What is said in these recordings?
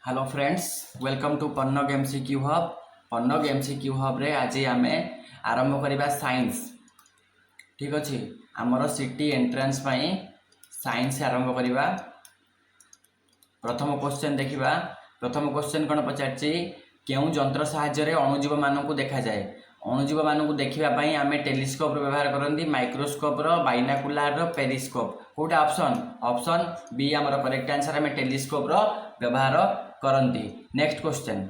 Hello friends, welcome to Pannag MCQ hub. Pannag MCQ hub रे आज आम आरंभ करवा साइंस। ठीक अच्छे, आमर सिटी एंट्रांस साइंस आरंभ करवा। प्रथम क्वेश्चन देखा। प्रथम क्वेश्चन कौन पचार क्यों जंत्र साहाय्य अणुजीव मानक देखा जाए। अणुजीव मानक देखापी आम टेलीस्कोप व्यवहार करती, माइक्रोस्कोप, बाइनाकुलार, पेरिस्कोप। कौटा ऑप्शन ऑप्शन बी आमर करेक्ट आंसर। आम टेलीस्कोप व्यवहार करती। नेक्स्ट क्वेश्चन,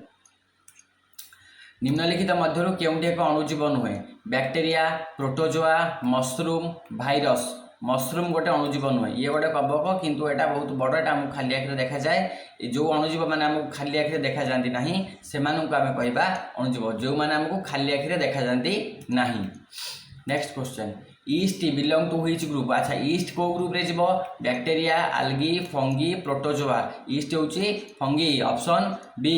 निम्नलिखित मध्य केउंटी एक अणुजीव नुहे। Bacteria, protozoa, mushroom, virus. Mushroom गोटे अणुजीव नुहे, ये गोटे कवक किंतु एटा बहुत बड़, एटा आमको खाली आखिरे देखा जाए। जो अणुजीव मैंने आमको खाली आखिरे देखा जाती नहीं सेमानंकु आमे कहबा अणुजीव, जो मैंने आमको खाली आखिरे देखा जाती नहीं। Next question, yeast belong to which group. अच्छा, ईस्ट को ग्रुप रे जीवो? Bacteria, algae, fungi, protozoa. Yeast होची फंगी, ऑप्शन बी।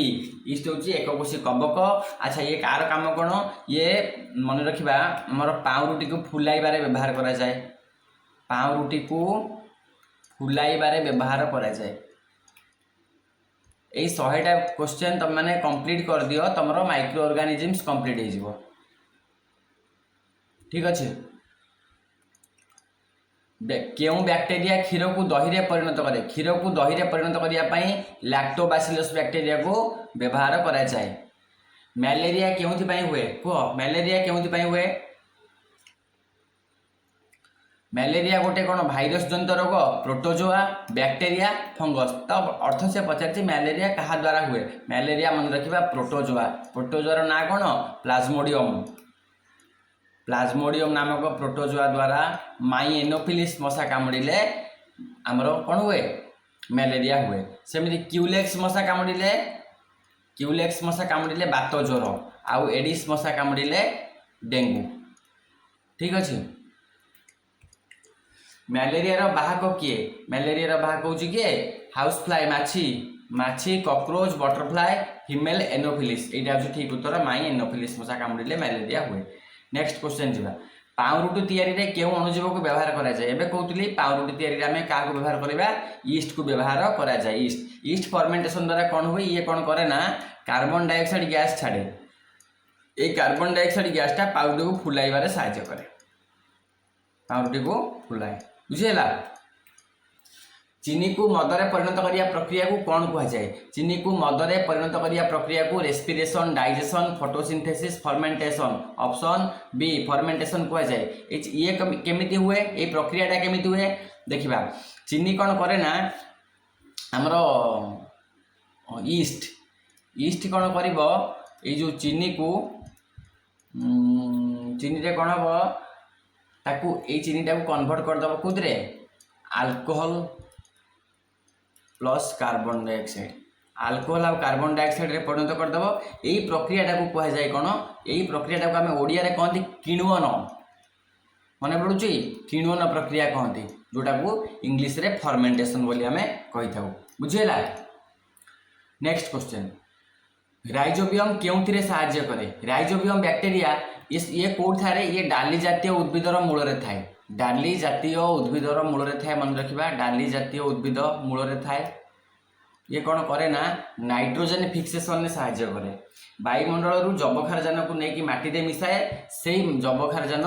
ईस्ट होची एककोषी कवक। अच्छा, ये कार काम कौन? ये मन रखिबा हमर पाउरुटी को फुलाइबारे व्यवहार करा जाए। पाउरुटी को फुलाइबारे व्यवहार करा जाए। एई 100टा क्वेश्चन तुम माने कंप्लीट कर दियो, तमरो माइक्रो ऑर्गेनिजम्स कंप्लीट हो जीवो। ठीक अच्छे। क्यों बैक्टेरिया क्षीर को दही रे परिणत करे? क्षीर को दही रे परिणत करने लैक्टोबासिलस बैक्टेरिया को व्यवहार करा जाए। मलेरिया क्यों हुए? कह, मलेरिया क्यों हुए? मलेरिया गोटे कौन भाइरस जनित रोग? Protozoa, bacteria, fungus. तो अर्थ से पचार मलेरिया क्या द्वारा हुए? मलेरिया मन रखा प्रोटोजोआ। प्रोटोजोआर ना कौन? प्लाज्मोडियम। प्लाज्मोडियम नामक प्रोटोजोआ द्वारा माई एनोफिलिस मशा कामुड़े आमर कौन हुए? मलेरिया हुए। सेमती क्यूलेक्स मशा कामुड़े, क्यूलेक्स मशा कामुड़े बात ज्वर, आउ एडिस मशा कामुड़े डेंगू। ठीक अच्छे। मलेरिया बाहक किए? मलेरिया बाहक हूँ किए? हाउस फ्लाई, माछी, माछी, कॉकरोच, बटरफ्लाई, फीमेल एनोफिलिस। यहाँ हूँ ठीक उत्तर, माई एनोफिलिस मशा कामुड़े मलेरिया हुए। नेक्स्ट क्वेश्चन जी, पाउरुटी तैयारी क्यों अणुजीव को व्यवहार करा जाए? एबे कहतली पाउरुटी तैयारी आम क्या व्यवहार करवा? ईस्ट को व्यवहार करा जाए। ईस्ट ईस्ट फर्मेंटेशन द्वारा कौन हुए? ये कौन करे ना कार्बन डाइऑक्साइड गैस छाड़े। ये कार्बन डाइऑक्साइड गैसटा पाउरुटी को फुलाइबारे साहाय्य करे। पाउरुटी को फुलाए, बुझेला। चीनी को मदरे परिणत करिया प्रक्रिया को कौन कहा जाए? चीनी को मदरे परिणत करिया प्रक्रिया को respiration, digestion, photosynthesis, fermentation. Option B fermentation कहा जाए। ये केमिति हुए? ये प्रक्रियाटा केमिति हुए देखिबा। चीनी कौन करे ना हमरो ईस्ट, ईस्ट कौन करिवो? ये जो चीनी को चीनी रे कौन हम ताकू ये चीनीटा को कन्वर्ट करदेव कौन? Alcohol plus carbon dioxide. Alcohol और कार्बन डाइऑक्साइड रे परिणत करदेव। यही प्रक्रियाटा को कहा जाए कौन? यही प्रक्रियाटा को आम ओडिया रे कहती किण्वन। मन पड़ुची? किण्वन प्रक्रिया कहती, जोटा को इंग्लिश रे फर्मेंटेशन बोली आम कही था। बुझेला। नेक्स्ट क्वेश्चन, राइजोबियम क्यों साहाय्य करे? राइजोबियम बैक्टेरिया ये कौट थारे? ये डाली जातीय उद्भिदर मूल रे थाए। डाली जातीय उद्भिदर मूल रे थाए, मन रखिबा। डाली जातीय उद्भिद मूल रे थाए। ये कौन करे ना नाइट्रोजन फिक्सेशन में साहाय्य करे। वायुमंडल जबखारजान को लेकिन माटी दे मिसाए, से जबखारजान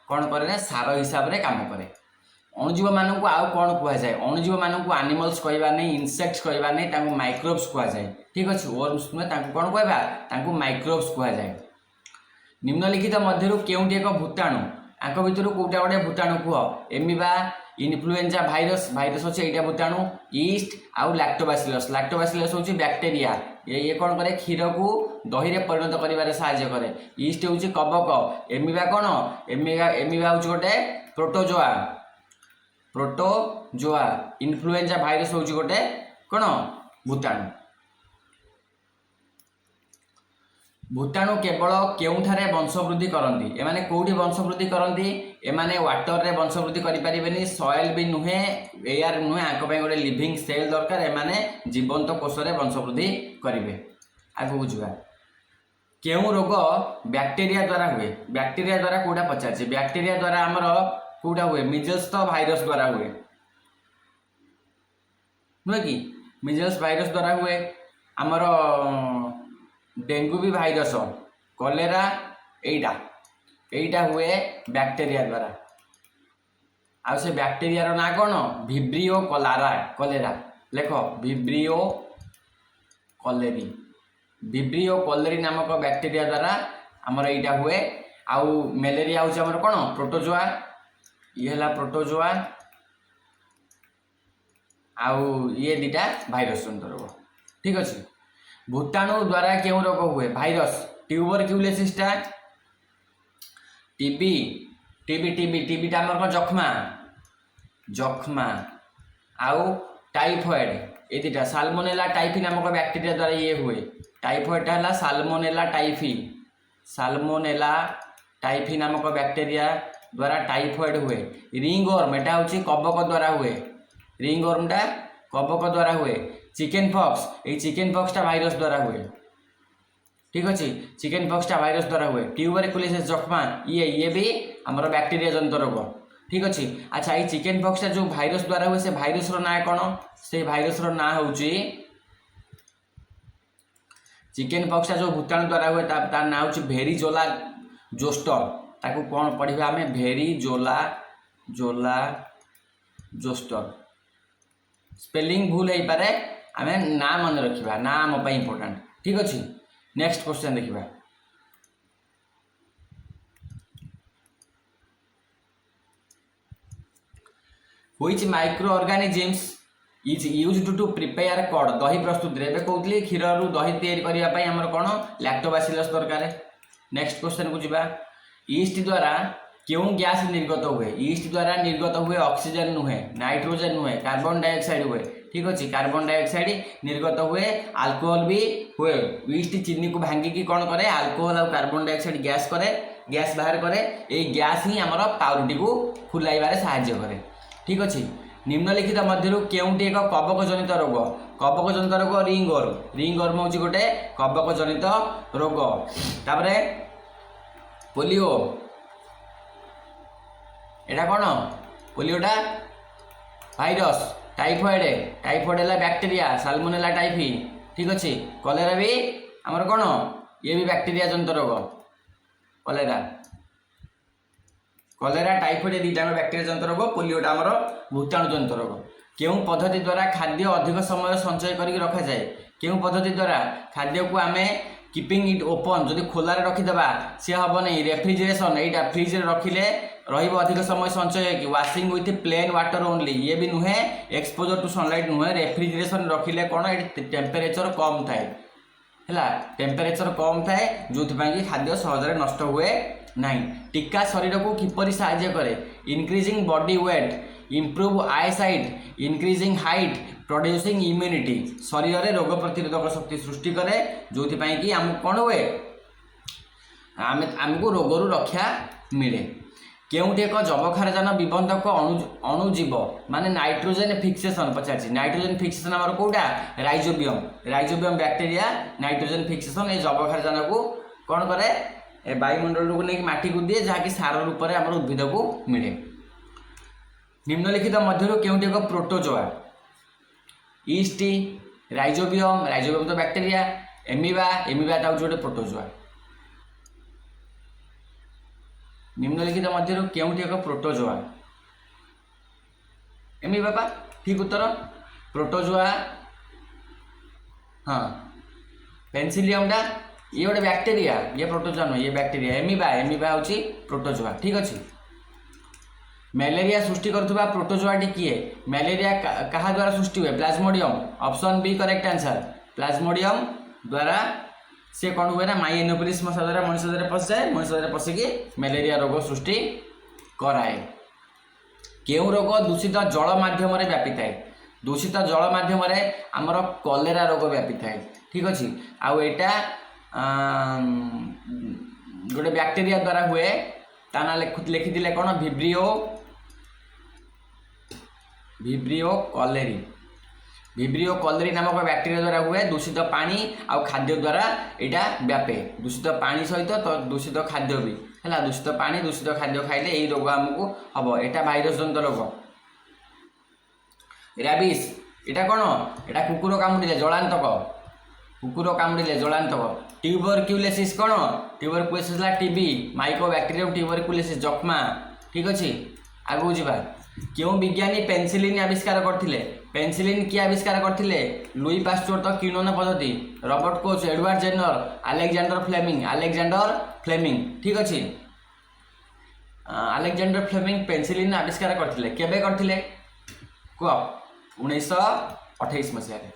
कौन करे ना सार हिसाब रे काम करे। अणुजीव मानक आउ कौन कह जाए? अणुजीव मानक एनिमल्स कहवा नहीं, इनसेक्ट्स कहवा नहीं, तांको माइक्रोब्स कह जाए। ठीक अच्छे। वर्म्स नुहे, तांको कौन कहवा? तांको माइक्रोब्स कह जाए। निम्नलिखित मध्य केउंटी एक भूताणु? आंक भितर कौटा गोटे भूताणु कह? एमिबा, इन्फ्लुएंजा भाइरस, भाइरस अच्छे यहाँ भूताणु। ईस्ट आउ लैक्टोबासिलस, लैक्टोबासिलस हूँ बैक्टेरिया। ये कौन करे? क्षीर को दही रे परिणत करिबारे साहाय्य करे। ईस्ट हूँ कवक। एमिबा कौन? एमिबा हूँ गोटे प्रोटोजोआ, प्रोटोजोआ। इन्फ्लुएंजा भाइरस हूँ गोटे कौन? भूताणु। भूताणु केवल केउठारे वंशवृद्धि करती? एमाने कौटी वंशवृद्धि करती? एमाने वाटर रे वंशवृद्धि करें, सॉइल भी नुहे, एयर नुहे। आंक गोटे लिविंग सेल दरकार। एमाने जीवंत कोष रे वंशवृद्धि करेंगे। आगे बुझा। केउं रोग बैक्टेरिया द्वारा हुए? बैक्टेरिया द्वारा कौटा पचार? बैक्टेरिया द्वारा आमर कौटा हुए? मिजल्स तो भाइरस द्वारा हुए नुहे कि? मिजल्स भाइरस द्वारा हुए। आमर डेंगू भी भाइरस कलेरा एटा एटा हुए बैक्टेरिया द्वारा आ से बैक्टेरिया ना कौन विब्रियो कलारा कलेरा लेख विब्रियो कलेरी विब्रियो कलेरी नामक बैक्टेरिया द्वारा आमर एटा हुए आउ मलेरिया हूँ आमर कौन प्रोटोजोआ ये है प्रोटोजोआ आउ ये दुटा भाइरस जनित रोग ठीक अच्छे भूताणु द्वारा क्यों रोग हुए भाइरस ट्यूबरक्यूलोसिसटा टीबी टीबी टीबी टीबीटा आमर कौन जख्मा जख्मा आउ टाइफॉइड ये दुटा साल्मोनेला टाइफी नामक बैक्टेरिया द्वारा ये हुए टाइफॉइडटा है साल्मोनेला टाइफी साल्मोनेला टाइफी नामक बैक्टेरिया द्वारा टाइफॉइड हुए रिंगवर्म एटा हूँ कबक द्वारा हुए रिंगवर्मटा कबक द्वारा हुए चिकेन पॉक्स ये चिकेन पॉक्सटा भाइरस द्वारा हुए ठीक अच्छे चिकेन पॉक्सटा भाइरस द्वारा हुए ट्यूबरक्यूलोसिस जख्मा ये भी आमर बैक्टेरिया जनित रोग ठीक अच्छे अच्छा ये चिकेन पॉक्सटा जो भाइरस द्वारा हुए से भाइरस ना कौन से भाइरस ना हूँ चिकेन पॉक्सटा जो भूताणु द्वारा हुए तार ना हूँ भेरिजोला जोस्टर ताकू कौन पढ़ा आम भेरिजोला जोला जोस्टर स्पेलिंग भूल हो पारे आम ना मन रखा ना आम इम्पोर्टाट ठीक अच्छे नेक्स्ट क्वेश्चन देखा which micro organisms is used to prepare curd दही प्रस्तुत रे कहते क्षीर रु दही तैयारी करने आमर कौन लैक्टोबासिलस दरकार नेक्स्ट क्वेश्चन को जीवा ईस्ट द्वारा क्यों गैस निर्गत हुए ईस्ट द्वारा निर्गत हुए ऑक्सीजन नुहे नाइट्रोजन नुहे कार्बन डाइऑक्साइड हुए ठीक अच्छे कार्बन डाइऑक्साइड निर्गत हुए अल्कोहल भी हुए ईस्ट चीनी को भांगिकी कौन करे अल्कोहल और कार्बन डाइऑक्साइड गैस करे गैस बाहर करे ये गैस ही आमर पाउरुटी को फुलाइबारे साहाय्य करे ठीक अच्छे निम्नलिखित मध्य केउटी एक कबक जनित रोग रिंगवर्म हूँ गोटे कबक जनित रोग तापर पोलियो एटा कौन पोलियोटा भाइरस टाइफॉइड है बैक्टेरिया साल्मोनेला टाइफी ठीक अच्छे कलेरा भी आमर कौन ये भी बैक्टेरिया जनित रोग कलेरा टाइफॉइड दुईटा बैक्टेरिया जनित रोग पोलियोटा आमर भूताणु जनित रोग क्यों पद्धति द्वारा खाद्य अधिक समय संचय करके रखा जाए क्यों पद्धति द्वारा खाद्य को आम कीपिंग इट ओपन जदि खोलार रखीदे सी हम नहीं रेफ्रिजरेसन यहाँ फ्रिज रखिले अधिक समय संचय कि washing with plain water only ये भी नुहे एक्सपोजर टू सनलाइट नुहे रेफ्रिजरेसन रखिले कौन ये टेम्परेचर कम थाए है टेम्परेचर कम थाए जो कि खाद्य सहजरे नष्ट हुए नहीं टीका शरीर को किपरि साहाय्य करे increasing body weight improve I site increasing height producing immunity शरीर में रोग प्रतिरोधक शक्ति सृष्टि करे जो कि आमको कौन हुए आमको रोगरू रक्षा मिले केउटी एक जबक्षारजान विबंधक अणुजीव माने नाइट्रोजेन फिक्सेशन पचार नाइट्रोजेन फिक्सेशन आम कौटा राइजोबियम बैक्टेरिया नाइट्रोजेन फिक्सेशन ये जबक्षारजान को कौन करे वायुमंडल को लेकिन माटी को दिए जहाँकि सार रूप में आम उद्भिद को मिले निम्नलिखित मध्य केउटी एक प्रोटोजोआ ईस्ट राइजोबियम तो बैक्टेरिया एमिबा हूँ गोटे प्रोटोजोआ निम्नलिखित मध्य केउटी एक प्रोटोजोआ एमिबा पा ठीक उत्तर प्रोटोजोआ हाँ पेनिसिलियमटा ये गोटे बैक्टेरिया ये प्रोटोजोआ नुह ये बैक्टेरिया एमिबा हूँ प्रोटोजोआ ठीक अच्छे मलेरिया सृष्टि करुवा प्रोटोजोआटी किए मलेरिया कहा द्वारा सृष्टि हुए plasmodium option B correct answer plasmodium द्वारा से कौन हुए ना माई एनोफिलिस मशा द्वारा मनुष्य द्वारा पशि जाए मनुष्य द्वारा पशिकी मलेरिया रोग सृष्टि कराए केउं रोग दूषित जल माध्यम व्यापी थाए दूषित जल माध्यम आमर कलेरा रोग व्यापी थाए ठीक अच्छे आउ एटा गोटे बैक्टेरिया द्वारा हुए ता ना लिखिले कौन विब्रियो कलेरी नामक बैक्टेरिया द्वारा हुए दूषित पानी आउ खाद्य द्वारा यहाँ व्यापे दूषित पानी सहित तो दूषित खाद्य भी है दूषित पानी दूषित खाद्य खाइले यही रोग आमको हम यहाँ भाइरस जनित रोग रैबिस यहाँ कौन यहाँ कुकुर कामुड़े जलांतक कुकुर कामुड़े जलांतक ट्यूबरक्यूलोसिस कौन ट्यूबरक्यूलोसिस टीबी माइकोबैक्टीरियम ट्यूबरक्यूलोसिस जख्मा ठीक अच्छे आगू जा क्यों विज्ञानी पेनिसिलिन आविष्कार करथिले पेनिसिलिन किए आविष्कार करथिले लुई पास्चर तो किण्वन पद्धति Robert Koch Edward Jenner Alexander Fleming ठीक अच्छे अलेक्जेंडर फ्लेमिंग पेनिसिलिन आविष्कार करथिले केबे करथिले कह 1928 मसीह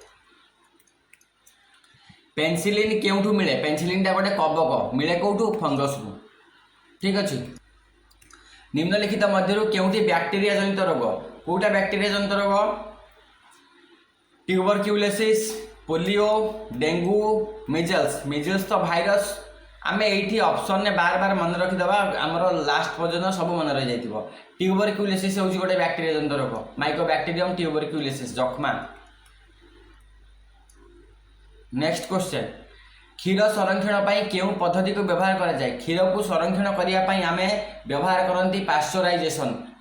पेनिसिलिन केउठू मिले पेनिसिलिन टा गोटे कवक मिले कौटू फंगस रु ठीक अच्छे निम्नलिखित मध्यरु केउठी बैक्टीरिया जनित रोग कोटा बैक्टीरिया जनित रोग ट्यूबरक्यूलोसिस पोलियो डेंगू मिजल्स तो भाइरस आमे एठी ऑप्शन ने बार बार मन रखिदबा हमर लास्ट पर्यंत सब मन रहि जाइतिबो ट्यूबरक्यूलोसिस होउची गोटे बैक्टीरिया जनित रोग माइकोबैक्टीरियम ट्यूबरक्यूलोसिस जख्मा नेक्स्ट क्वेश्चन क्षीर संरक्षण पर क्यों पद्धति को व्यवहार करा जाए क्षीर को संरक्षण करने आम व्यवहार करती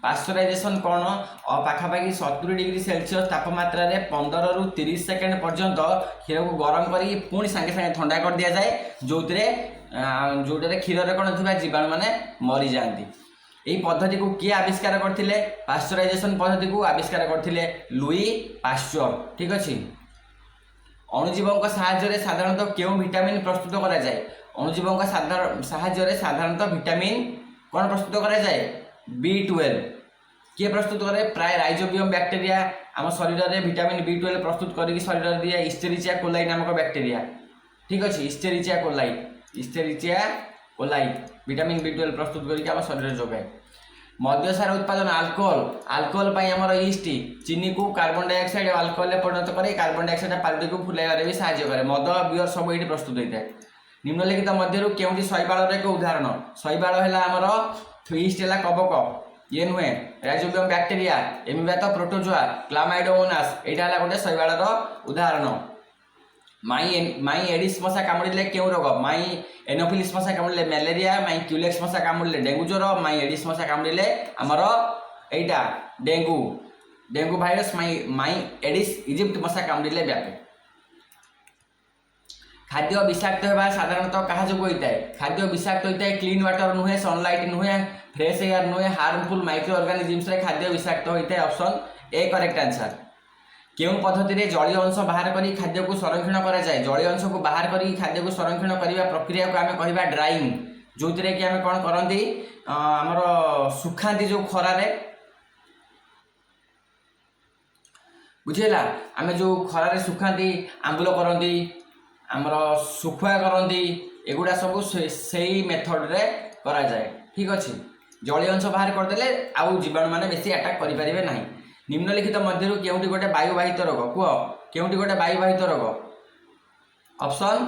पाश्चराइजेशन कौन पाखापाखि 70 डिग्री सेल्सियस तापमात्रा 15 रु 30 सेकेंड पर्यंत क्षीर को गरम कर पुणी सांगे सांगे ठंडा कर दि जाए जोटे क्षीर कौन थी जीवाणु मैंने मरी जाती यही पद्धति को किए आविष्कार करते पाश्चराइजेशन पद्धति को आविष्कार करते लुई पास्चर ठीक अच्छे अणुजीवों साहाय्य साधारणतः क्यों विटामिन प्रस्तुत करा जाए अणुजीवों साहाय्य साधारणतः विटामिन कौन प्रस्तुत करा जाए B12 किए प्रस्तुत करे प्राय राइजोबियम बैक्टीरिया आम शरीर में विटामिन B12 प्रस्तुत करके शरीर दिए इस्टेरिचिया कोलाई नामक बैक्टीरिया ठीक अच्छे इस्टेरिचिया कोलाई विटामिन B12 प्रस्तुत करके आम शरीर जोगाए मद्यसार उत्पादन आल्कोहल आमर ईस्ट चीनी को कार्बन डाइऑक्साइड आल्कोहल परिणत करे कार्बन डाइऑक्साइड पार्टी को फुलाइबार भी साहाय्य करे मद बियर सब ये प्रस्तुत होता है निम्नलिखित मध्य क्योंकि शैवाल एक उदाहरण शैवाल है आमर ईस्ट है कवक ये नुहे राइजोबियम बैक्टीरिया एमिबा तो प्रोटोजोआ क्लामाइडोमोनास यहाँ है गोटे शैवाल उदाहरण माई एडिस मशा कामुड़े क्यों रोग माई एनोफिलिस मशा कामुड़े मैलेरिया माई क्यूलेक्स मशा कामुड़े डेंगू ज्वर माई एडिस मशा कामुड़े आमर एटा डेंगू भाइरस माई एडिस इजिप्ट मशा कामुड़े व्यापे खाद्य विषाक्त होगा साधारणतः क्या जो होता है खाद्य विषाक्त होता है क्लीन वाटर नुहे सनलाइट नुहे फ्रेश एयर नुहे हार्मफुल माइक्रो ऑर्गेनिजम्स खाद्य विषाक्त होता है ऑप्शन ए करेक्ट आंसर क्यों पद्धति जलीय अंश बाहर कर खाद्य को संरक्षण करा जाए जलीय अंश को बाहर कर खाद्य को संरक्षण करने प्रक्रिया को आम कह ड्राइंग जो कि आम कौन करती आमर सुखाती जो खरारे बुझेगा आम जो खरारे सुखाती आंबुल करती आमर सुखुआ करती एगुड़ा सब से मेथड रे करा जाए ठीक अच्छे जलीय अंश बाहर करदे आउ जीवाणु मैंने बेसी अटैक करें ना निम्नलिखित मध्य केउटी गोटे वायुवाहित रोग कह केउटी गोटे वायुवाहित रोग option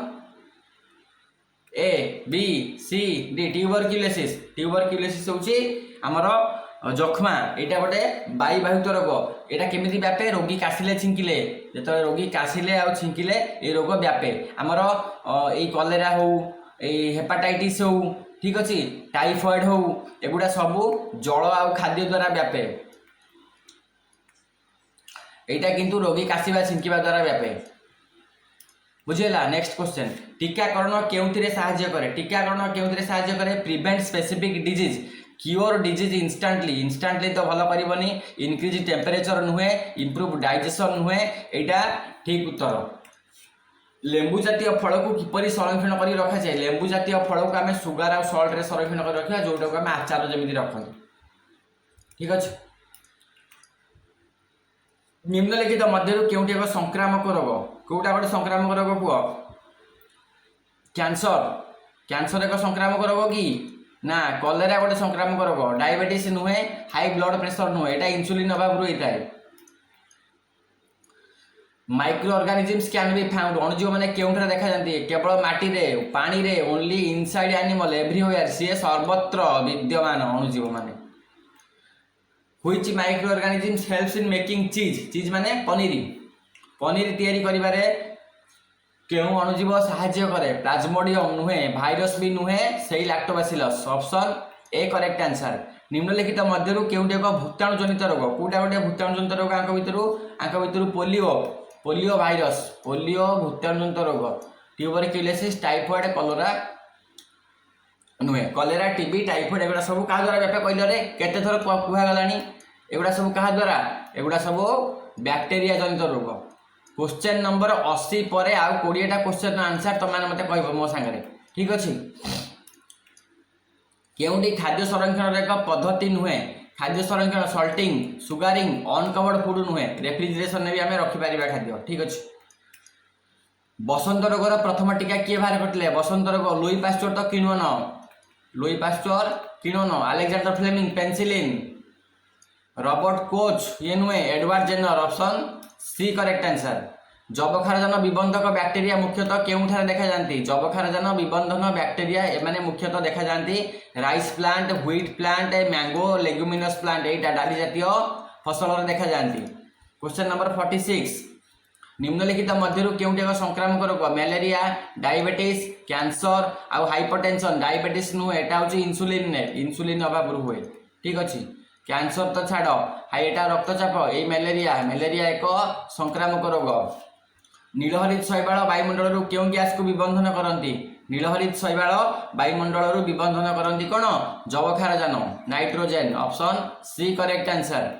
A B C D tuberculosis होची आमर जख्मा यहाँ गोटे वायुवाहित रोग यहाँ केमी व्यापे रोगी काशिले छिंकिले जो रोगी काशिले आ छिंकिले ये रोग व्यापे आमर ये कलेरा हो हेपाटाइटिस हो ठीक अच्छे टाइफॉइड हो एगुड़ा सब जल आ खाद्य द्वारा व्यापे यहाँ किंतु रोगी काशिबा छिंकिबा द्वारा व्यापे बुझेगा नेक्स्ट क्वेश्चन टीकाकरण केउथिरे साहाय्य करे टीकाकरण केउथिरे साहाय्य करे prevent specific disease cure disease instantly तो भल करबनी इंक्रीज टेम्परेचर नुहे इंप्रूव डाइजेशन नुहे यहाँ ठीक उत्तर लेंबू जातीय फल को किपरि संरक्षण कर रखा जाए लेंबू जातीय फल को आम सुगर और सल्ट रे संरक्षण कर रखा जोटा को आम आचार जमी रखते ठीक अच्छे निम्नलिखित मध्य केउटी एक संक्रामक रोग कौटा गोटे संक्रामक रोग कह कैंसर एक संक्रामक रोग कि ना कलेरा गोटे संक्रामक रोग डायबिटीज नुहे हाई ब्लड प्रेशर नुहे यहाँ इंसुलिन अभाव होता है microorganisms can be found अणुजीव मैंने केउठे देखा जाती है केवल माटी रे पानी रे ओनली इनसाइड एनिमल एवरीवेयर सी सर्वत्र विद्यमान अणुजीव माने which micro organisms helps in making चीज माने पनीर तैयारी करिबारे केउ अणुजीव साहाय्य करे प्लाज्मोडियम नुहे भाइरस भी नुहे सेई lactobacillus option A correct answer निम्नलिखित मध्य केउटे एक भूताणु जनित रोग कौटा गोटे भूताणु जनित रोग आंक भितर पोलियो भाइरस पोलियो भूताणु जनित रोग ट्यूबरक्यूलोसिस टाइफॉइड कलोरा नुहे कलेरा टीबी टाइफॉइड एगुड़ा सब क्या द्वारा व्यापे कहले केते थर कहगलानी एगुड़ा सब क्या द्वारा एगुड़ा सब बैक्टेरिया जनित रोग। क्वेश्चन नंबर 80 पर आउ 20टा क्वेश्चन आंसर तुम मत कह मो सांगे ठीक अच्छे। केउंटी खाद्य संरक्षण एक पद्धति नुहे खाद्य संरक्षण सल्टिंग सुगारिंग अनकवर्ड फूड नुहे रेफ्रिजरेशन भी आम रखिपर खाद्य ठीक अच्छे। बसंत रोगर प्रथम टीका किए बाहर करते बसंत रोग लुई पास्चर तो किणवन लुई पास्चर किणवन Alexander Fleming penicillin Robert Koch ये नुहे Edward Jenner option C correct answer. जबक्षारजन विबंधक बैक्टेरिया मुख्यतः केउठारे देखा जाती जबक्षारजन विबंधन बैक्टेरिया एमाने मुख्यतः देखा जाती rice plant wheat plant mango leguminous plant यहाँ डाली जातीय फसल देखा जाती। क्वेश्चन नंबर 46 निम्नलिखित मध्यरु केउंटी एक संक्रामक रोग मैलेरिया डायबिटीज कैंसर आउ हाइपरटेंशन डायबिटीज नुहे एटा होची इंसुलिन अभाव हुए ठीक अच्छे। कैंसर तो छाड़ हाई एटा रक्तचाप यही मैलेरिया एक संक्रामक रोग। नीलहरित शैवाल वायुमंडल क्यों गैस को विबंधन करती नीलहरित शैवाल वायुमंडल विबंधन करती कौन जबक्षारजान nitrogen option C correct answer.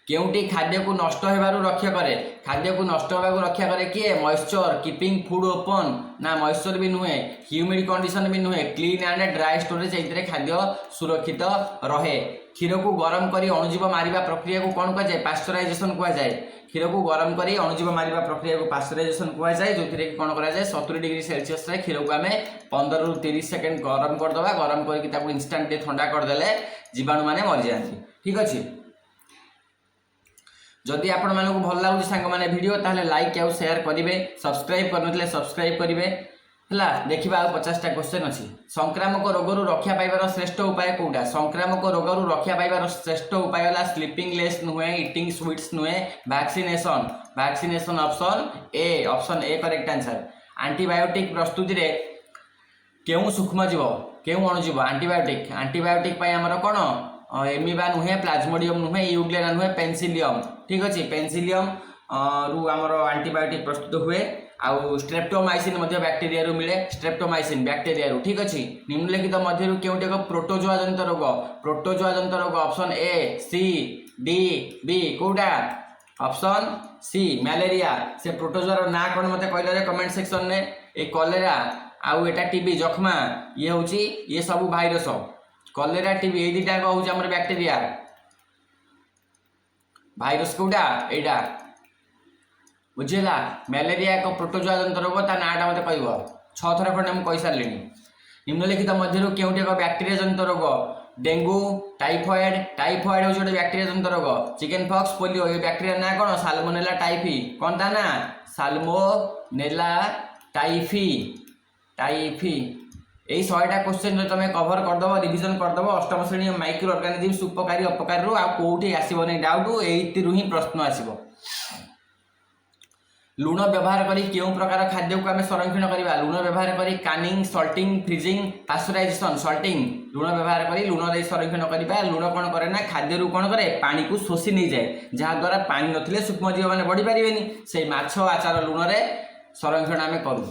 केउंटी खाद्य को नष्ट होबारु रक्षा करे खाद्य को नष्ट होबारु रक्षा करे किए मॉइस्चर कीपिंग फूड ओपन ना मॉइस्चर भी नुहे ह्यूमिड कंडीशन भी नुहे क्लीन एंड ड्राई स्टोरेज एथिरे खाद्य सुरक्षित रहे। क्षीर को गरम करी अणुजीव मारिबा प्रक्रिया को कौन कह जाए पास्चराइजेशन कह जाए क्षीर को गरम करी अणुजीव मारिबा प्रक्रिया को पास्चराइजेशन कह जाए जो कौन करा जाए 70 डिग्री सेल्सियस रे क्षीर को आम 15 ରୁ 30 सेकेंड गरम करदे गरम करके इंस्टांट ठंडा करदे जीवाणु मैंने मरी जाती ठीक अच्छे। जदि आपण मानक भल लगुच सांग मैंने वीडियो ताहले लाइक आउ शेयर करेंगे सब्सक्राइब करनथिले सब्सक्राइब करेंगे है देखा आ 50टा क्वेश्चन अच्छी। संक्रामक रोगरू रक्षा पाइबार श्रेष्ठ उपाय कौटा संक्रामक रोगरू रक्षा पाइबार श्रेष्ठ उपाय है स्लीपिंग लेस नुहे इटिंग स्वीट्स नुहे vaccination option A correct answer. Antibiotic प्रस्तुति रे केउ सूक्ष्मजीव केउ अणुजीव एंटीबायोटिक आमर कौन एमिबा नुहे प्लाज्मोडियम नुहे यूग्लेना नुहे पेनिसिलियम ठीक अच्छे। पेनिसिलियम रु आमर एंटीबायोटिक प्रस्तुत हुए आउ स्ट्रेप्टोमाइसिन बैक्टेरिया रु मिले स्ट्रेप्टोमाइसिन बैक्टेरिया रु ठीक अच्छे। निम्नलिखित मध्यरु केउटी एक प्रोटोजोआ जनित रोग option A C D B कौटा ऑप्शन सी मैलेरिया से प्रोटोजोआर ना कौन मत कहले कमेंट सेक्शन में ए कलेरा आउ एटा टीबी जखमा ये होची ये सब भाइरस कलेरा टीबी ये दुटा हूँ आम बैक्टेरिया भाइरस कौटा एटा बुझेगा। मैलेरिया एक प्रोटोजोआ जनित रोग ता नाटा मत कह 6 थर खंडे मुझे कही सारे। निम्नलिखित मध्यरु केउटी एक बैक्टेरिया जनित रोग डेंगू टाइफॉइड हूँ गोटे बैक्टेरिया जनित रोग चिकेन पॉक्स पोलियो ये बैक्टेरिया ना कौन साल्मोनेला टाइफी कौन ता ना साल्मोनेला टाइफी यही 100टा क्वेश्चन जो तुम कभर करदेव रिविजन करदेव अष्टम श्रेणी माइक्रो ऑर्गेनिजम्स उपकारी अपकारी आउटी आसबनी डाउट यू ही प्रश्न आसब। लुण व्यवहार करी केउं प्रकार खाद्य को आम संरक्षण करवा लुण व्यवहार करी कानिंग सल्टिंग फ्रिजिंग पास्चराइजेशन सल्टिंग लुण व्यवहार करी लुण दे संरक्षण करवा लुण कौन करे ना खाद्य कौन करे पानी को शोषि नहीं जाए जहाद्वारा पानी नथिले सूक्ष्मजीव मैंने बढ़ी पारे से माछ आचार लुण संरक्षण आम करूँ।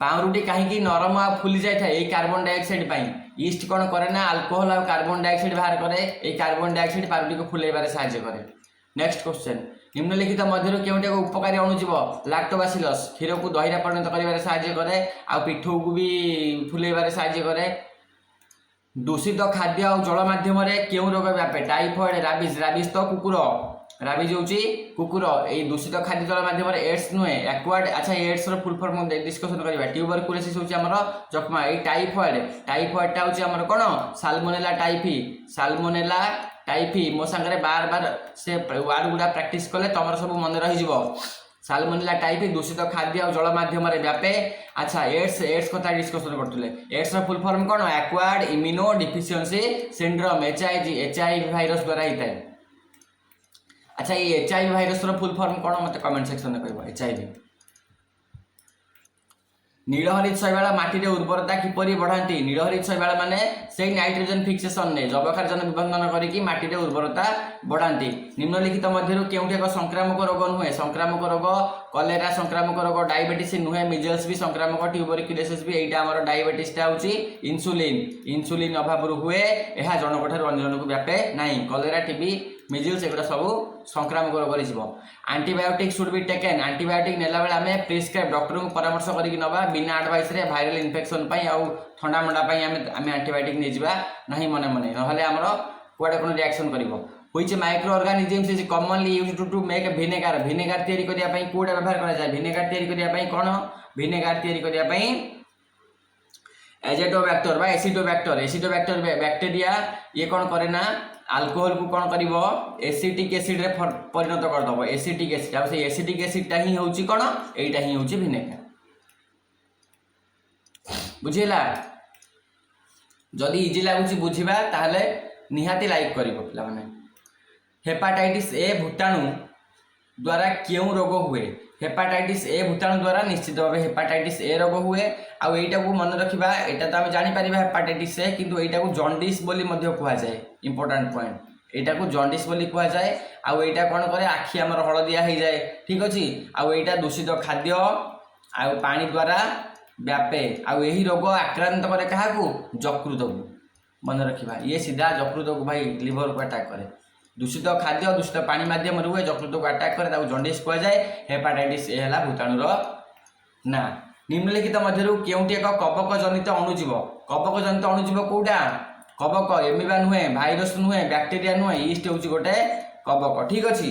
पाउरुटी कहीं नरम आ फुली जाए यही कार्बन डाइऑक्साइड ईस्ट कौन करे ना अल्कोहल और कार्बन डाइऑक्साइड बाहर करे यही कार्बन डाइऑक्साइड पाउरुटी को फुलैबार साहाय्य करे। नेक्स्ट क्वेश्चन निम्नलिखित मध्यरु केउटी एक उपकारी अणुजीव लैक्टोबैसिलस क्षीर को दहीरा परिणत कर साहाय्य करे आ पिठू को भी फुलैबार साहाय्य करे। दूषित खाद्य और जल मध्यम केउं रोग व्यापे टाइफॉइड राबिज तो कुकुर राबिज होची कुकुर यही दूषित खाद्य जल मध्यम एड्स नुहे एक्वार्ड अच्छा एड्स फुल फॉर्म डिस्कसन करवा ट्यूबरकुलोसिस होची हमर जखमा यही टाइफॉइडटा होची हमर कोन साल्मोनेला टाइफी मो सांगे बार बार से वार्ड गुड़ा प्रैक्टिस कले तुम सब मन रही साल्मोनेला टाइफी दूषित खाद्य और जल मध्यम व्यापे। अच्छा एड्स कथा डिस्कसन करते एड्स फुल फॉर्म कौन acquired immuno deficiency syndrome HIV virus द्वारा होता है। अच्छा ये एचआईवी भाइरस फुल फॉर्म कौन मत कमेंट सेक्शन में कह एचआईवी नीलहरित शैवाल माटी उर्वरता किपरि बढ़ाती नीलहरित शैवाल माने से नाइट्रोजन फिक्सेशन ने जबक्षारजन विबंधन करके माटी उर्वरता बढ़ाती निम्नलिखित मध्य केउठी एक संक्रामक रोग नुहे संक्रामक रोग कलेरा संक्रामक रोग डायबिटीज नुहे मिजल्स भी संक्रामक ट्यूबरक्युलोसिस भी एटा हमर डायबिटीजटा होची इंसुलिन अभाव हुए यह जनक ठार अन्य जनक व्यापे नहीं कलेरा टीबी मिजल्स एगुड़ा सब संक्रामक रोग antibiotic should be taken antibiotic नेला बेले आमे प्रिस्क्राइब डॉक्टर को परामर्श करके नबा बिना एडवाइस रे वायरल इन्फेक्शन पई आ ठंडा मंडा पई आमे एंटीबायोटिक नै जिबा नहीं मने मने नहले हमरो कोडे कोन रिएक्शन करिवो which micro organisms is commonly used to make vinegar vinegar तयारी करिया पई कोडे व्यवहार करा जाय विनेगर तयारी करिया पई कोन विनेगर तयारी करिया पई एसिडोबैक्टर बैक्टीरिया ये कौन करे ना अल्कोहल को कौन करिवो एसिटिक एसिड रे परिणत कर दबो एसिटिक एसिड आ से एसिटिक एसिड ता ही होची कोन एटा ही होची विनेगर बुझिला जदी इजी लागुची बुझिबा ताहले निहाती लाइक करिवो पिला माने हेपाटाइटिस ए भूताणु द्वारा क्यों रोग हुए हेपाटाइटिस ए भूताणु द्वारा निश्चित भाव हेपाटाइटिस ए रोग हुए आउ एटा को मन रखिबा एटा तो हम जानि परिबा हेपाटाइटिस ए किंतु एटा को जॉन्डिस बोली मध्य कुआ जाए इंपोर्टेंट पॉइंट एटा को जॉन्डिस बोली कुआ जाए आउ एटा कोन करे आखि हमर हळदिया हो जाए ठीक अछि आउ एटा दूषित खाद्य आउ पानी द्वारा व्यापे आउ एही रोग आक्रांत करे काहा को यकृत को मन रखिबा ये सीधा यकृत को भाई लिवर को अटैक करे दूषित खाद्य दूषित पानी माध्यम हुए यकृत को अटैक करे जॉन्डिस कुआ जाए हेपाटाइटिस ए हला भूताणुर ना निम्नलिखित मध्यरु केउटी एक कवक जनित अणुजीव कोडा कवक एमिबा नुहे भाइरस नुहे बैक्टीरिया नुहे ईस्ट होची गोटे कवक ठीक अछि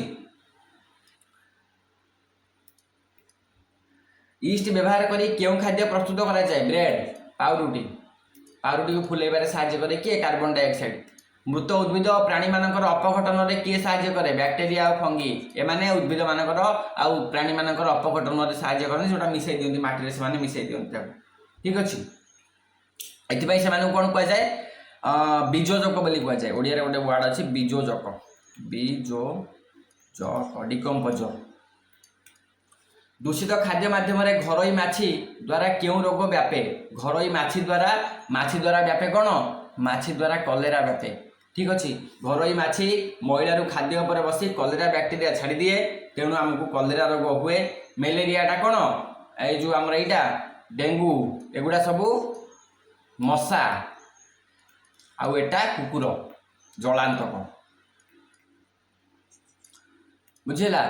ईस्ट व्यवहार करी केउ खाद्य प्रस्तुत करा जाए ब्रेड पाउरुटी को फुलेबारे साहाय्य करे के कार्बन डाइऑक्साइड मृत उद्भिद और प्राणी मानकर अपघटन में किए साहाय्य करे बैक्टीरिया और फंगी एमाने उद्भिद मानकर आउ प्राणी मानकर अपघटन में साहाय्य करने जोटा मिसई दियंती माटी रे से मिसई दियंती ठीक अछि एथिपाई से माने कोन कहै जाय बीजोजक बोली कहै जाय ओडिया रे गोटे वर्ड अछि बीजोजक डिकम्पोज दूषित खाद्य माध्यम रे घरोई माछी द्वारा क्यों रोग व्यापे घरोई माछी द्वारा व्यापे कोन माछी द्वारा कलेरा व्यापे ठीक अच्छे घरोई माछी मैलारू खाद्य उपर बसी कलेरा बैक्टीरिया छाड़ी दिए तेणु आमको कलेरा रोग हुए मलेरियाटा कौन ये जो आम यहाँ डेंगू एगुड़ा सबू मशा आउ एटा कुकुर जलांतक बुझेगा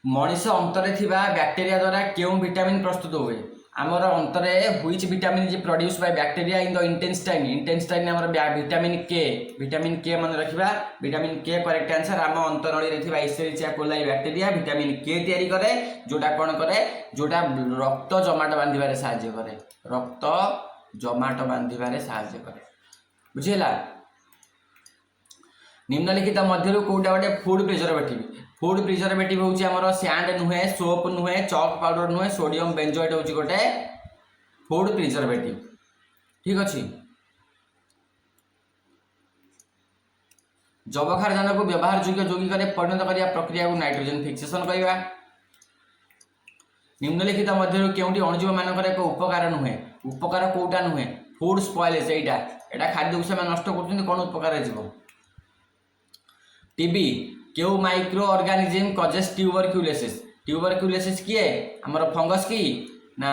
मनीष अंतरे थिबा बैक्टीरिया द्वारा क्यों विटामिन प्रस्तुत हुए आमर अंतरे which vitamin is produced by bacteria in the intestine आमर विटामिन के मन रखिबा विटामिन के करेक्ट आंसर आम अंतनळी रे थिबा इसेरिचिया कोलाई बैक्टीरिया विटामिन के तयारी करे जोटा कोन करे जोटा रक्त जमाट बांधिबारे सहाय्य करे रक्त जमाट बांधिबारे सहाय्य करे बुझिला निम्नलिखित मध्यरु कोटा गोटे फूड प्रिजर्वेटिव होची हमर सैंड नुहे सोप नुहे चॉक पाउडर नुहे सोडियम बेंजोएट होची गोटे फूड प्रिजर्वेटिव ठीक अछि जबखारजन को व्यवहार योग्य यौगिक रे परिणत करिया प्रक्रिया को नाइट्रोजन फिक्सेशन कहवा निम्नलिखित मध्यरु केउटी अणुजीव मानकर एक उपकार नुहे उपकार कोटा नुहे फूड स्पॉइलेज एटा खाद्य को से नष्ट करछन कोन उपकार जीव टीबी क्यों माइक्रो ऑर्गेनिज्म कजेस ट्यूबरक्युलोसिस किए हमर फंगस की ना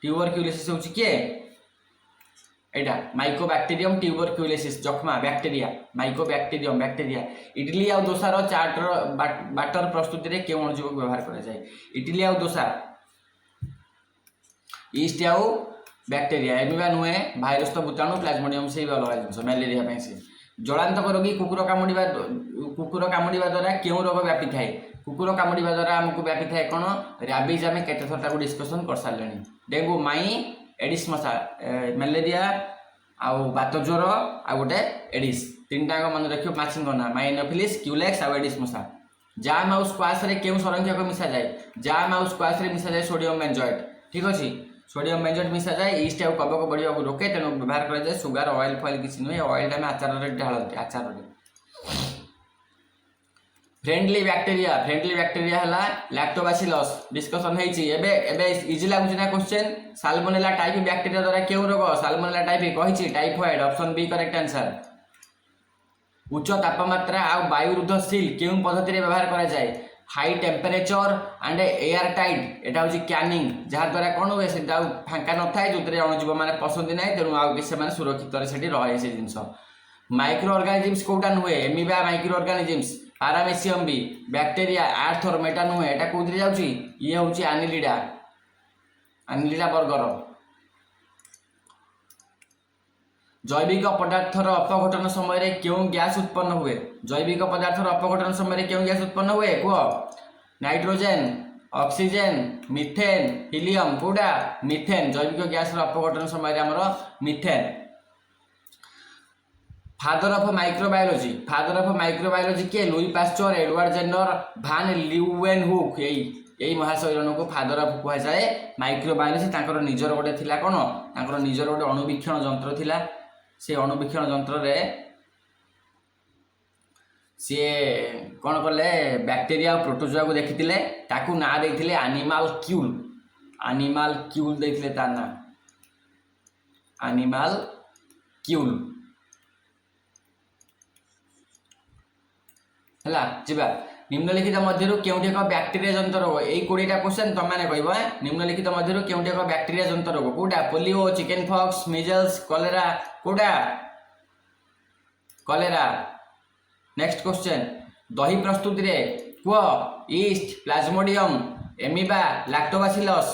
ट्यूबरक्युलोसिस होची किए एटा माइकोबैक्टीरियम ट्यूबरक्युलोसिस जखमा बैक्टीरिया माइकोबैक्टीरियम बैक्टीरिया इडली आ दोसार चाटर बाटर प्रस्तुति रे केउ अणुजीव व्यवहार करा जाय इडली आ दोसा ईस्ट आउ बैक्टीरिया एमिबा नुहे भाइरस तो भूताणु प्लाज्मोडियम से अलग जिनस मलेरिया पे से जलांतक रोगी कुकुर कामुड़ा द्वारा क्यों रोग व्यापी थाए कुकुर कामुड़ा द्वारा आमको व्यापी थाए कौन रैबिज आम केते थर ताको डिस्कशन कर सारे डेंगू माई एडिस मशा मलेरिया आउ बात ज्वर आ गोटे एडिस तीन टाक मन रखियो माछी ना माइनोफिलिस क्यूलेक्स आ एडिस मशा जाम आउ स्क्वाश रे क्यों संरक्षक मिसा जाए जाम आउ स्क्वाश रे मिसा जाए सोडियम बेंजोएट ठीक अच्छे सोडियम बेंजोएट मिसा जाए ईस्ट आउ कवक बढ़िया को रोके तेणु व्यवहार करा जाए सुगार ऑयल फॉइल किसी नुहे ऑयल आम आचार ढालती आचार फ्रेंडली बैक्टेरिया हला लैक्टोबासिलस डिस्कशन हेची एबे इजी लागुची ना क्वेश्चन साल्मोनेला टाइप बैक्टेरिया द्वारा केउ रोग साल्मोनेला टाइप कहिची typhoid option B correct answer उच्च तापमात्रा आ वायुरुद्धशील केउ पद्धति रे व्यवहार करा जाय high temperature and air tight एटा होची कैनिंग जहा द्वारा कोन होय सेटा फांका न थाए जोतरे अणुजीव माने पसंद नाही तेनु आ से माने सुरक्षित रे सेठी रहे से जिंस माइक्रो ऑर्गेनिजम्स कोटा नुहे amoeba microorganisms paramecium B bacteria आर्थर मेटा नुहे एटा कोथि जाउची ये होची एनिलिडा वर्गर जैविक पदार्थर अपघटन समय क्यों गैस उत्पन्न हुए जैविक पदार्थर अपघटन समय क्यों गैस उत्पन्न हुए कह नाइट्रोजेन ऑक्सीजन मिथेन हिलियम कोडा मिथेन जैविक गैस अपघटन समय आमर मिथेन फादर ऑफ माइक्रोबायोलॉजी के लुई पास्चर एडवर्ड जेनर भान ल्यूवेनहुक यही महाशय जन को फादर ऑफ कह जाए माइक्रोबायोलॉजी तांकर निजर गोटे थिला कोन तांकर निजर गोटे अणुवीक्षण जंत्र थिला से अणुवीक्षण जंत्र रे सी कौन कले बैक्टेरिया और प्रोटोजोआ को देखिथिले ताकू ना देथिले एनिमल क्यूल देथिले ता ना एनिमल क्यूल हला जिबा निम्नलिखित मध्यरु केउठी एक बैक्टेरिया जंत रोग एई 20टा क्वेश्चन तुम माने कहबो निम्नलिखित मध्यरु केउठी एक बैक्टेरिया जंत रोग कोडा polio chicken pox measles cholera कोडा कॉलेरा नेक्स्ट क्वेश्चन दही प्रस्तुति रे को ईस्ट प्लाज्मोडियम एमिबा लैक्टोबासिलस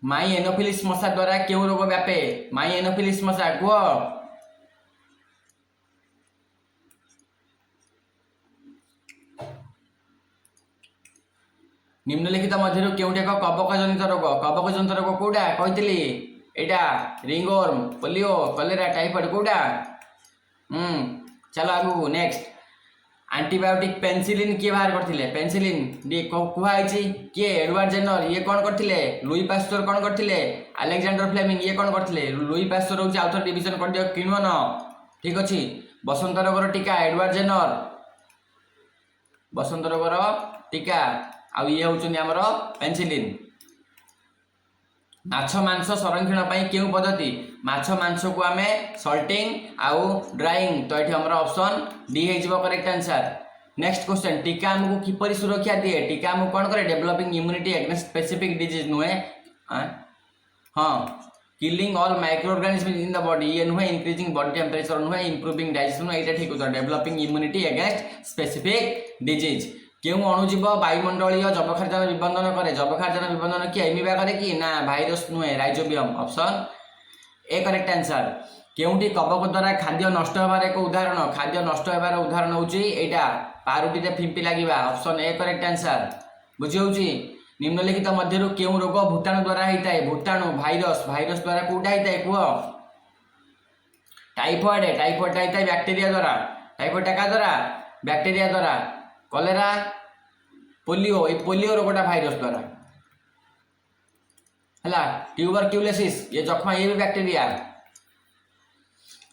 माई एनोफिलिस मशा द्वारा केउ रोग व्यापे माई एनोफिलिस मशा को निम्नलिखित मध्यरु केउठी एक कवक जनित रोग कोडा कहितली एटा रिंगवर्म पोलियो कलेरा टाइफॉइड कोडा चलो आगु नेक्स्ट एंटीबायोटिक पेनिसिलिन किए बाहर करथिले पेनिसिलिन डी कुहाइची किए एडवर्ड जेनर ये कौन करथिले लुई पास्चर कौन करथिले अलेक्जेंडर फ्लेमिंग ये कौन करथिले लुई पास्चर होची आउथर डिवीजन कर दियो किणवन ठीक अछि बसंत रोगर टीका एडवर्ड जेनर बसंत रोगर टीका आ ये होचनी हमर पेनिसिलिन माछ मांस संरक्षण पाई केउ पद्धति माछ मांस को आमे सल्टिंग आउ ड्राइंग तो एठी हमर ऑप्शन डी हे जिवो करेक्ट आंसर नेक्स्ट क्वेश्चन टीका हमको किपरि सुरक्षा दिए टीका हमको कोन करे developing immunity against specific disease नुहे हां killing all micro organism in the body ये नुहे इंक्रीजिंग बॉडी टेम्परेचर नुहे इंप्रूविंग डाइजेशन एटा ठीक होता developing immunity against specific disease क्यों अणुजीव वायुमंडलीय जबखार्जन विबंधन करे जबखार्जन विबंधन किए एमिबा करे कि ना भाइरस नुहे rhizobium option A correct answer केउठी कवक द्वारा खाद्य नष्ट होबार एक उदाहरण खाद्य नष्ट होबार उदाहरण होची एटा पारुटी रे फिंपी लागिबा ऑप्शन ए करेक्ट आंसर बुझी होची निम्नलिखित मध्यरु केउ रोग भूताणु द्वारा हेताय भूताणु भाइरस द्वारा कोटा हेताय कुह टाइफॉइड हेताय बैक्टीरिया द्वारा टाइफॉइड का द्वारा बैक्टीरिया द्वारा कलेरा पोलियो ये पोलियो रोगटा भाइरस द्वारा हला ट्यूबरक्यूलोसिस ये जखमा ये भी बैक्टीरिया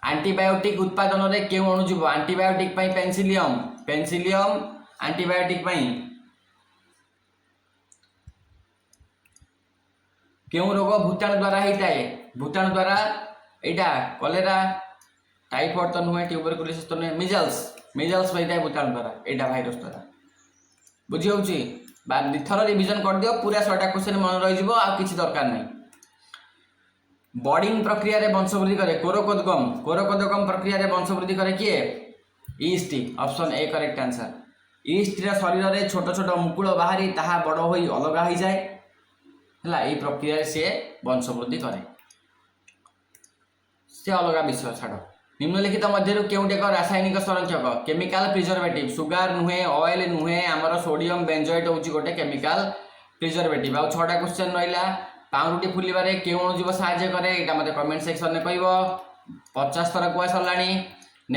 एंटीबायोटिक उत्पादन रे केउ अणुजीव एंटीबायोटिक पई पेनिसिलियम एंटीबायोटिक पई केउ रोग भूताणु द्वारा हेताए भूताणु द्वारा एटा कलेरा टाइफॉइड तो नुहे ट्यूबरक्यूलोसिस तो नुहे मिजल्स होता है भूताणु द्वारा एटा भाइरस द्वारा बुझी होची दिथर रिविजन कर दियो पूरा 100टा क्वेश्चन मन रही जिवो आ किछि दरकार नै बॉडिंग प्रक्रिया रे वंशवृद्धि करे कोरोकोदगम प्रक्रिया रे वंशवृद्धि करे किए east option A correct answer east रे शरीर रे छोट छोट मुकुल बाहरी ताहा बड़ होई अलगा हो जाए हला ए प्रक्रिया रे से वंशवृद्धि करे से अलगा विषय छाड़ निम्नलिखित मध्यरु केउटे एक रासायनिक संरक्षक केमिकल प्रिजर्वेटिव सुगार नुहे ऑयल नुहे आमर सोडियम बेंजोएट होची गोटे केमिकल प्रिजर्वेटिव आ 6टा क्वेश्चन रहिला पाउरुटी फुलिबारे केउ अणुजीव सहाय्य करे एटा मते कमेंट सेक्शन में कहबो 50 थर कुआ सरलाणी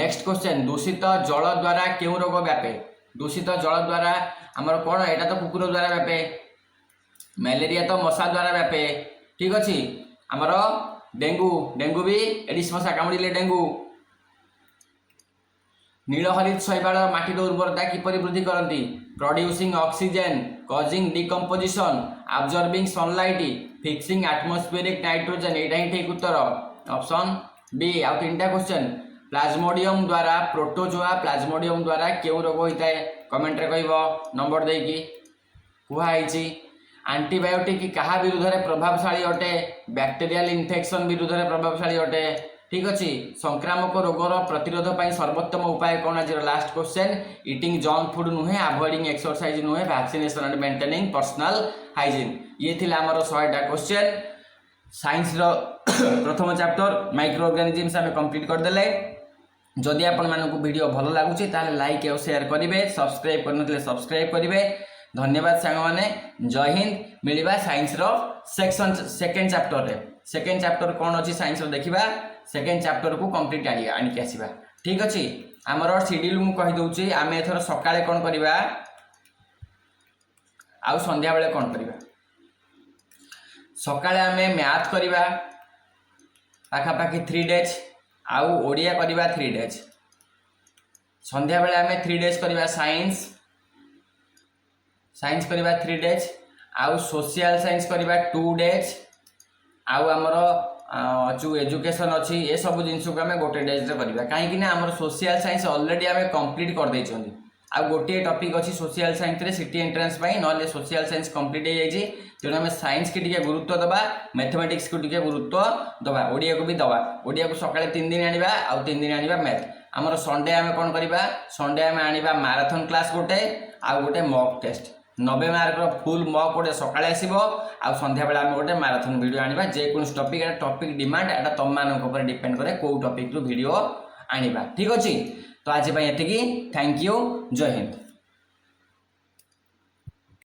नेक्स्ट क्वेश्चन दूषित जल द्वारा केउ रोग व्यापे दूषित जल द्वारा आमर कोन एटा तो कुकुर द्वारा व्यापे मलेरिया तो मशा द्वारा व्यापे ठीक अछि आमर डेंगू भी एडिस मशा कामुड़िले डेंगू नीलहरित शैवाल माटीर उर्वरता किपरि वृद्धि करती producing oxygen causing decomposition absorbing sunlight fixing atmospheric nitrogen एटा ही ठीक उत्तर ऑप्शन बी आउ तीनटा क्वेश्चन प्लाज्मोडियम द्वारा प्रोटोजोआ प्लाज्मोडियम द्वारा क्यों रोग होता है कमेंट रे कहबो नंबर देकी कुहाई एंटीबायोटिक क्या विरुद्ध में प्रभावशाली अटे बैक्टेरियल इन्फेक्शन विरुद्ध में प्रभावशाली अटे ठीक अच्छे संक्रामक रोगर प्रतिरोध पर सर्वोत्तम उपाय कौन आज last question eating junk food नुहे अवॉइडिंग एक्सरसाइज नुहे vaccination and maintaining personal hygiene ये थी आमर 100टा क्वेश्चन साइंस प्रथम चैप्टर माइक्रो ऑर्गेनिजम्स आम कंप्लीट करदे जदि आपण मानक वीडियो भल लगुच लाइक और शेयर करेंगे सब्सक्राइब करनथिले सब्सक्राइब करेंगे धन्यवाद सांग माने जय हिंद मिलवा साइंस रो सेक्शन सेकेंड चैप्टर रे सेकेंड चैप्टर कौन अच्छी साइंस रो देखिबा सेकेंड चैप्टर को कंप्लीट आनिक आसवा ठीक अच्छे आमर शेड्यूल मु कहि दउची आमे एथर सकाळे कोन करबा आउ संध्या बेले कोन करबा सकाळे आमे मैथ करबा पाखापाखि 3 डेज आउ ओडिया करबा 3 डेज संध्या बेले आमे 3 डेज करबा साइंस साइंस करबा 3 डेज आउ सोशल साइंस करबा 2 डेज आउ आमर जो एजुकेशन अच्छी ये सब जिनस को आम गोटे डेज करवा कहीं आम सोशल साइंस ऑलरेडी आम कंप्लीट कर देछन आ गोटे टॉपिक अच्छी सोशल साइंस रे सिटी एंट्रेंस ना सोशल साइंस कंप्लीट हो जाए तेणु आम साइंस की टिके गुरुत्व दबा मैथमेटिक्स को टिके गुरुत्व दबा ओडिया को भी दबा ओडिया को सकाळे 3 दिन आनिबा आउ 3 दिन आनिबा मैथ आमर संडे आम कौन करबा संडे आम आनिबा मैराथन क्लास गोटे आउ गोटे mock test 90 mark full mock गोटे सकाळे आसीबो आ संध्या बेला आम गोटे मैराथन वीडियो आनिबा जे कोन टॉपिक एटा टॉपिक डिमांड एटा तुम मानक ऊपर डिपेंड करे को टॉपिक रो वीडियो आनिबा ठीक अछि तो आज पय एतिकी थैंक यू जय हिंद।